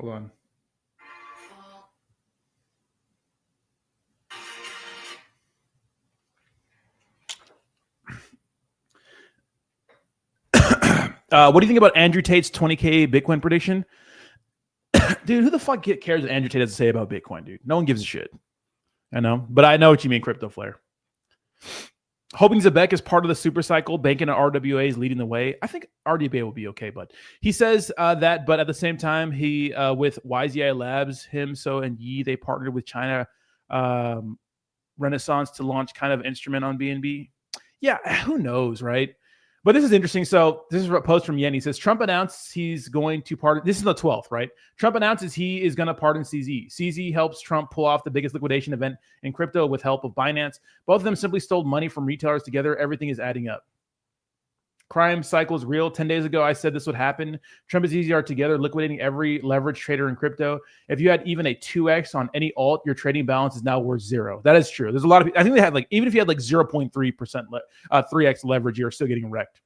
Hold on. What do you think about Andrew Tate's 20K Bitcoin prediction? Dude, who the fuck cares what Andrew Tate has to say about Bitcoin, dude? No one gives a shit. I know, but I know what you mean, Crypto Flare. Hoping Zebek is part of the super cycle, banking on RWA is leading the way. I think RWA will be okay, but he says that, but at the same time, he, with YZI Labs, him, so, and Yi, they partnered with China Renaissance to launch kind of instrument on BNB. Yeah, who knows, right? But this is interesting. So this is a post from Yen. He says, Trump announced he's going to pardon. This is the 12th, right? Trump announces he is going to pardon CZ. CZ helps Trump pull off the biggest liquidation event in crypto with help of Binance. Both of them simply stole money from retailers together. Everything is adding up. Crime cycle is real. 10 days ago, I said this would happen. Trump and CZ are together liquidating every leverage trader in crypto. If you had even a 2x on any alt, your trading balance is now worth 0. That is true. There's a lot of, I think they had like, even if you had like 0.3%, 3x leverage, you're still getting wrecked.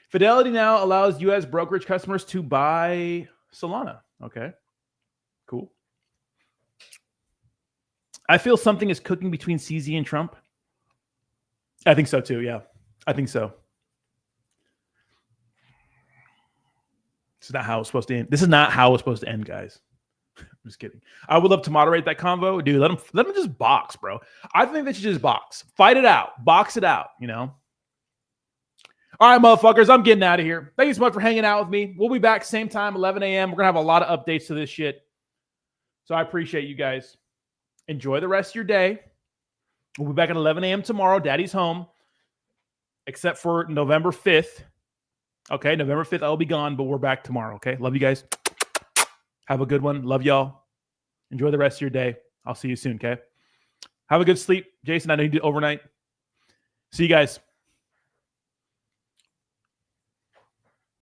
Fidelity now allows U.S. brokerage customers to buy Solana. Okay, cool. I feel something is cooking between CZ and Trump. I think so too. Yeah, I think so. This is not how it's supposed to end. This is not how it's supposed to end, guys. I'm just kidding. I would love to moderate that convo, dude. Let them just box, bro. I think they should just box, fight it out, box it out. You know. All right, motherfuckers, I'm getting out of here. Thank you so much for hanging out with me. We'll be back same time, 11 a.m. We're going to have a lot of updates to this shit. So I appreciate you guys. Enjoy the rest of your day. We'll be back at 11 a.m. tomorrow. Daddy's home, except for November 5th. Okay, November 5th, I'll be gone, but we're back tomorrow, okay? Love you guys. Have a good one. Love y'all. Enjoy the rest of your day. I'll see you soon, okay? Have a good sleep. Jason, I know you did overnight. See you guys.